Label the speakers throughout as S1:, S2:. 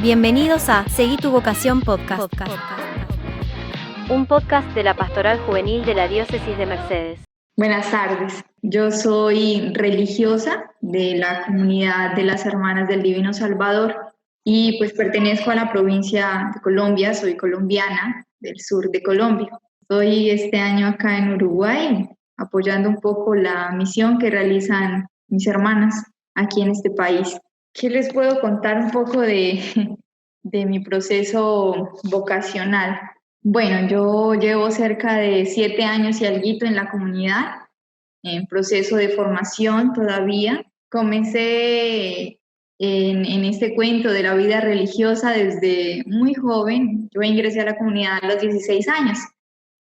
S1: Bienvenidos a Seguí tu vocación podcast. Un podcast de la Pastoral Juvenil de la Diócesis de Mercedes.
S2: Buenas tardes, yo soy religiosa de la comunidad de las Hermanas del Divino Salvador y pues pertenezco a la provincia de Colombia, soy colombiana del sur de Colombia. Estoy este año acá en Uruguay apoyando un poco la misión que realizan mis hermanas aquí en este país. ¿Qué les puedo contar un poco de mi proceso vocacional? Bueno, yo llevo cerca de 7 años y alguito en la comunidad, en proceso de formación todavía. Comencé en este cuento de la vida religiosa desde muy joven. Yo ingresé a la comunidad a los 16 años.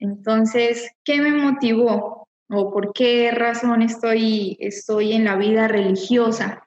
S2: Entonces, ¿qué me motivó o por qué razón estoy en la vida religiosa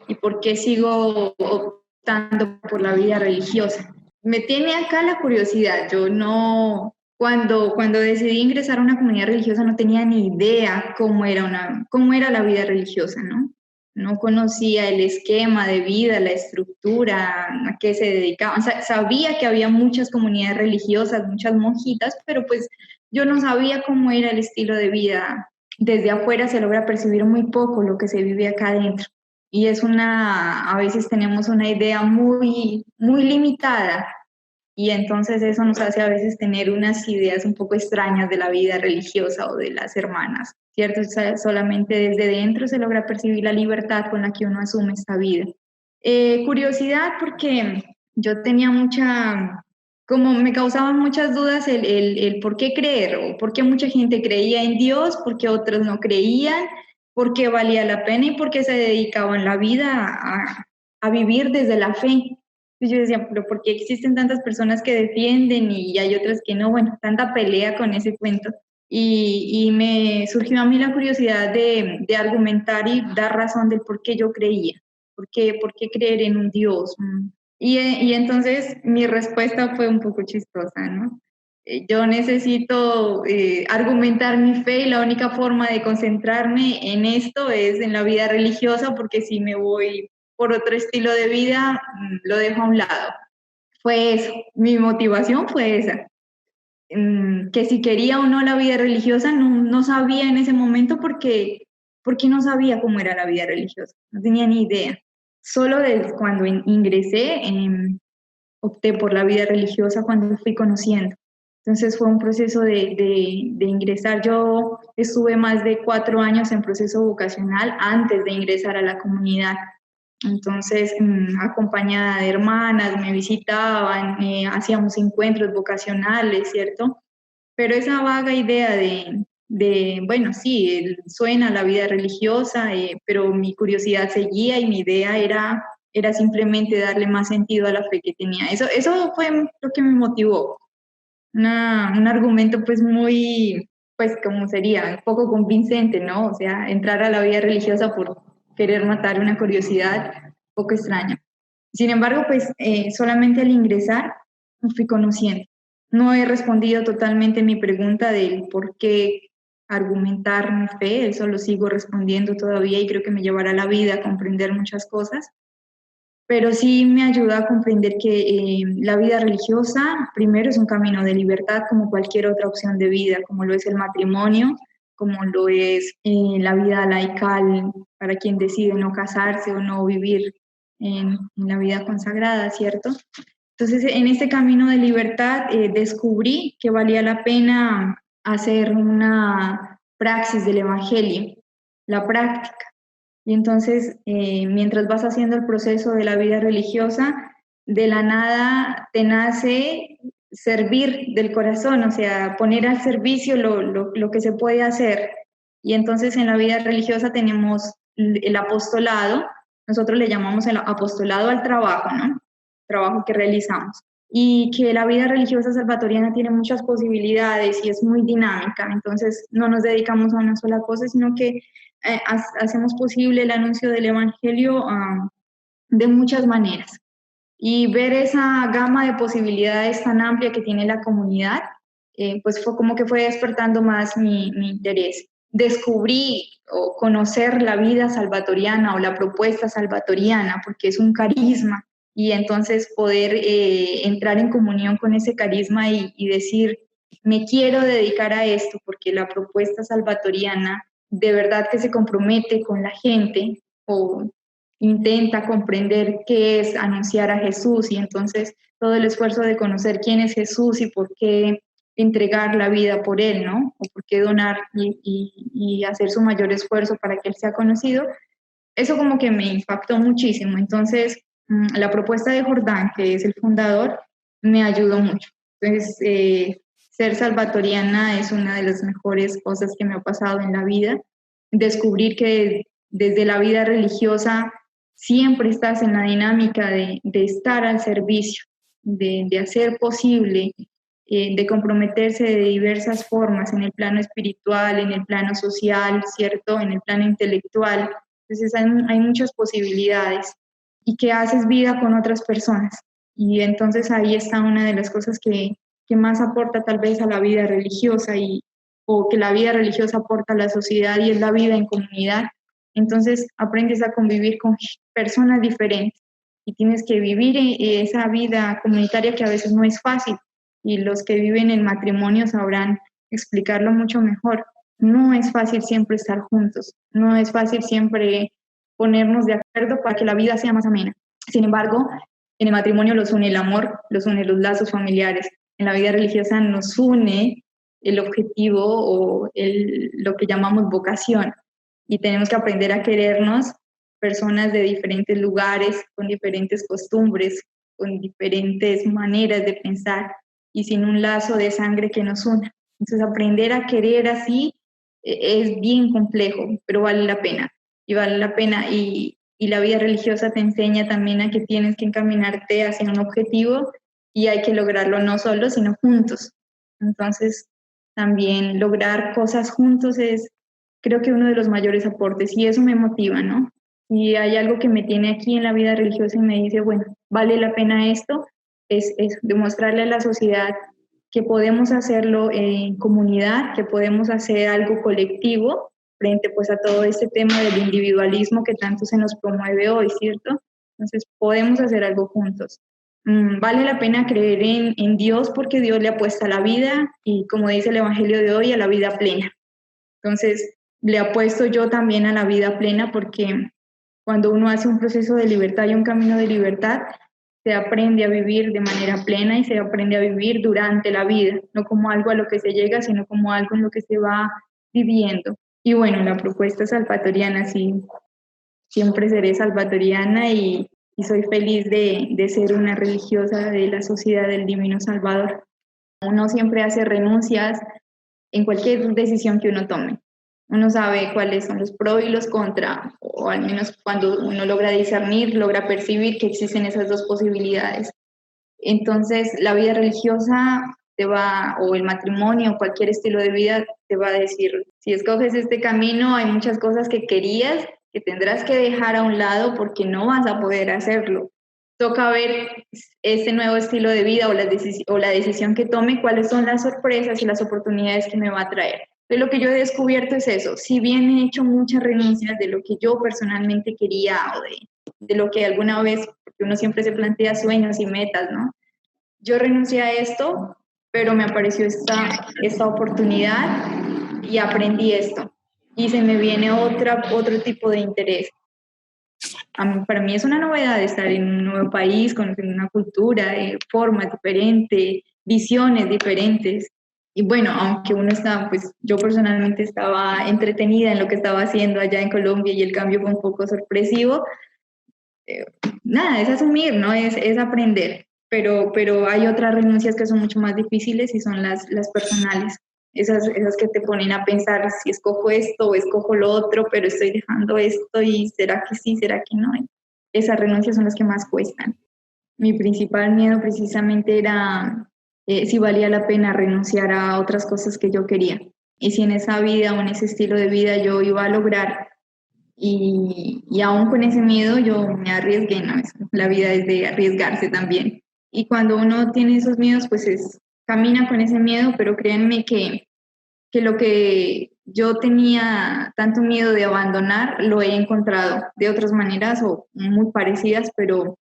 S2: y por qué sigo optando por la vida religiosa? Me tiene acá la curiosidad. Yo no, cuando decidí ingresar a una comunidad religiosa no tenía ni idea cómo era la vida religiosa, ¿no? No conocía el esquema de vida, la estructura, a qué se dedicaban. Sabía que había muchas comunidades religiosas, muchas monjitas, pero pues yo no sabía cómo era el estilo de vida. Desde afuera se logra percibir muy poco lo que se vive acá adentro. Y a veces tenemos una idea muy, muy limitada y entonces eso nos hace a veces tener unas ideas un poco extrañas de la vida religiosa o de las hermanas, ¿cierto? O sea, solamente desde dentro se logra percibir la libertad con la que uno asume esta vida. Curiosidad porque yo tenía como me causaban muchas dudas el por qué creer o por qué mucha gente creía en Dios, por qué otros no creían, por qué valía la pena y por qué se dedicaban la vida a vivir desde la fe. Y yo decía, pero ¿por qué existen tantas personas que defienden y hay otras que no? Bueno, tanta pelea con ese cuento. Y me surgió a mí la curiosidad de argumentar y dar razón del por qué yo creía, por qué creer en un Dios. Y entonces mi respuesta fue un poco chistosa, ¿no? Yo necesito argumentar mi fe y la única forma de concentrarme en esto es en la vida religiosa, porque si me voy por otro estilo de vida, lo dejo a un lado. Fue eso, mi motivación fue esa. Que si quería o no la vida religiosa, no sabía en ese momento porque no sabía cómo era la vida religiosa, no tenía ni idea. Solo desde cuando ingresé, opté por la vida religiosa cuando fui conociendo. Entonces fue un proceso de ingresar. Yo estuve más de 4 años en proceso vocacional antes de ingresar a la comunidad. Entonces, acompañada de hermanas, me visitaban, hacíamos encuentros vocacionales, ¿cierto? Pero esa vaga idea bueno, sí, suena la vida religiosa, pero mi curiosidad seguía y mi idea era simplemente darle más sentido a la fe que tenía. Eso fue lo que me motivó. Un argumento pues muy, pues como sería, un poco convincente, ¿no? O sea, entrar a la vida religiosa por querer matar una curiosidad un poco extraña. Sin embargo, pues solamente al ingresar me fui conociendo. No he respondido totalmente mi pregunta del por qué argumentar mi fe, eso lo sigo respondiendo todavía y creo que me llevará la vida a comprender muchas cosas, pero sí me ayuda a comprender que la vida religiosa, primero, es un camino de libertad como cualquier otra opción de vida, como lo es el matrimonio, como lo es la vida laical para quien decide no casarse o no vivir en la vida consagrada, ¿cierto? Entonces, en este camino de libertad descubrí que valía la pena hacer una praxis del Evangelio, la práctica. Y entonces, mientras vas haciendo el proceso de la vida religiosa, de la nada te nace servir del corazón, o sea, poner al servicio lo que se puede hacer. Y entonces en la vida religiosa tenemos el apostolado, nosotros le llamamos el apostolado al trabajo, ¿no? Trabajo que realizamos. Y que la vida religiosa salvatoriana tiene muchas posibilidades y es muy dinámica, entonces no nos dedicamos a una sola cosa, sino que hacemos posible el anuncio del Evangelio de muchas maneras. Y ver esa gama de posibilidades tan amplia que tiene la comunidad, pues fue como que fue despertando más mi interés. Descubrí o conocer la vida salvatoriana o la propuesta salvatoriana, porque es un carisma, y entonces poder entrar en comunión con ese carisma y decir, me quiero dedicar a esto, porque la propuesta salvatoriana de verdad que se compromete con la gente o intenta comprender qué es anunciar a Jesús, y entonces todo el esfuerzo de conocer quién es Jesús y por qué entregar la vida por Él, ¿no? O por qué donar y hacer su mayor esfuerzo para que Él sea conocido, eso como que me impactó muchísimo. Entonces, la propuesta de Jordán, que es el fundador, me ayudó mucho. Entonces, ser salvatoriana es una de las mejores cosas que me ha pasado en la vida. Descubrir que desde la vida religiosa siempre estás en la dinámica de estar al servicio, de hacer posible, de comprometerse de diversas formas en el plano espiritual, en el plano social, ¿cierto? En el plano intelectual. Entonces hay muchas posibilidades y que haces vida con otras personas. Y entonces ahí está una de las cosas que más aporta tal vez a la vida religiosa o que la vida religiosa aporta a la sociedad, y es la vida en comunidad. Entonces aprendes a convivir con personas diferentes y tienes que vivir esa vida comunitaria que a veces no es fácil, y los que viven en matrimonio sabrán explicarlo mucho mejor. No es fácil siempre estar juntos, no es fácil siempre ponernos de acuerdo para que la vida sea más amena. Sin embargo, en el matrimonio los une el amor, los une los lazos familiares. En la vida religiosa nos une el objetivo o lo que llamamos vocación, y tenemos que aprender a querernos, personas de diferentes lugares, con diferentes costumbres, con diferentes maneras de pensar y sin un lazo de sangre que nos una. Entonces aprender a querer así es bien complejo, pero vale la pena. Y vale la pena, y la vida religiosa te enseña también a que tienes que encaminarte hacia un objetivo y hay que lograrlo no solo, sino juntos. Entonces, también lograr cosas juntos es, creo que uno de los mayores aportes, y eso me motiva, ¿no? Y hay algo que me tiene aquí en la vida religiosa y me dice, bueno, vale la pena esto, es demostrarle a la sociedad que podemos hacerlo en comunidad, que podemos hacer algo colectivo frente pues a todo este tema del individualismo que tanto se nos promueve hoy, ¿cierto? Entonces podemos hacer algo juntos. Vale la pena creer en Dios, porque Dios le apuesta a la vida y, como dice el Evangelio de hoy, a la vida plena. Entonces le apuesto yo también a la vida plena, porque cuando uno hace un proceso de libertad y un camino de libertad, se aprende a vivir de manera plena y se aprende a vivir durante la vida, no como algo a lo que se llega, sino como algo en lo que se va viviendo. Y bueno, la propuesta salvatoriana, sí, siempre seré salvatoriana, y soy feliz de ser una religiosa de la Sociedad del Divino Salvador. Uno siempre hace renuncias en cualquier decisión que uno tome. Uno sabe cuáles son los pros y los contras, o al menos cuando uno logra discernir, logra percibir que existen esas dos posibilidades. Entonces, la vida religiosa te va, o el matrimonio, cualquier estilo de vida, te va a decir, si escoges este camino, hay muchas cosas que querías que tendrás que dejar a un lado porque no vas a poder hacerlo. Toca ver este nuevo estilo de vida o la decisión que tome, cuáles son las sorpresas y las oportunidades que me va a traer. Entonces, lo que yo he descubierto es eso. Si bien he hecho muchas renuncias de lo que yo personalmente quería, o de lo que alguna vez, porque uno siempre se plantea sueños y metas, ¿no? Yo renuncié a esto, pero me apareció esta oportunidad y aprendí esto. Y se me viene otro tipo de interés. Para mí es una novedad estar en un nuevo país, conocer una cultura, formas diferentes, visiones diferentes. Y bueno, aunque uno está, pues yo personalmente estaba entretenida en lo que estaba haciendo allá en Colombia y el cambio fue un poco sorpresivo, nada, es asumir, ¿no? Es aprender. Pero hay otras renuncias que son mucho más difíciles y son las personales. Esas que te ponen a pensar si escojo esto o escojo lo otro, pero estoy dejando esto y será que sí, será que no. Esas renuncias son las que más cuestan. Mi principal miedo precisamente era si valía la pena renunciar a otras cosas que yo quería, y si en esa vida o en ese estilo de vida yo iba a lograr, y aún con ese miedo yo me arriesgué, ¿no? La vida es de arriesgarse también. Y cuando uno tiene esos miedos, pues camina con ese miedo, pero créanme que lo que yo tenía tanto miedo de abandonar, lo he encontrado de otras maneras o muy parecidas, pero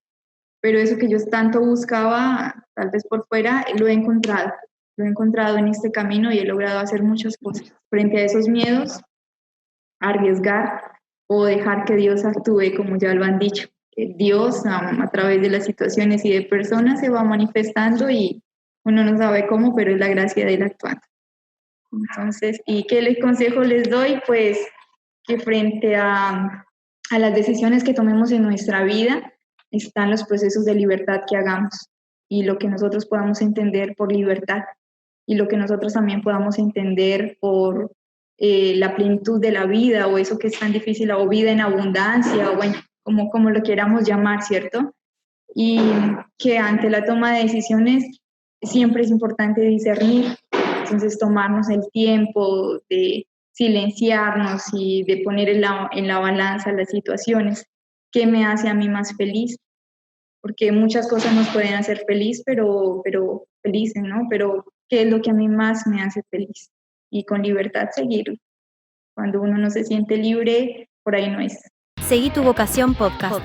S2: pero eso que yo tanto buscaba, tal vez por fuera, lo he encontrado. Lo he encontrado en este camino y he logrado hacer muchas cosas. Frente a esos miedos, arriesgar o dejar que Dios actúe, como ya lo han dicho. Que Dios, a través de las situaciones y de personas, se va manifestando y uno no sabe cómo, pero es la gracia de él actuando. Entonces, ¿y qué consejo les doy? Pues que frente a las decisiones que tomemos en nuestra vida, están los procesos de libertad que hagamos y lo que nosotros podamos entender por libertad y lo que nosotros también podamos entender por la plenitud de la vida o eso que es tan difícil, o vida en abundancia, o bueno, como lo queramos llamar, ¿cierto? Y que ante la toma de decisiones siempre es importante discernir, entonces tomarnos el tiempo de silenciarnos y de poner en la balanza las situaciones. ¿Qué me hace a mí más feliz? Porque muchas cosas nos pueden hacer feliz, pero felices, ¿no? Pero ¿qué es lo que a mí más me hace feliz? Y con libertad seguirlo. Cuando uno no se siente libre, por ahí no es.
S1: Seguí tu vocación podcast.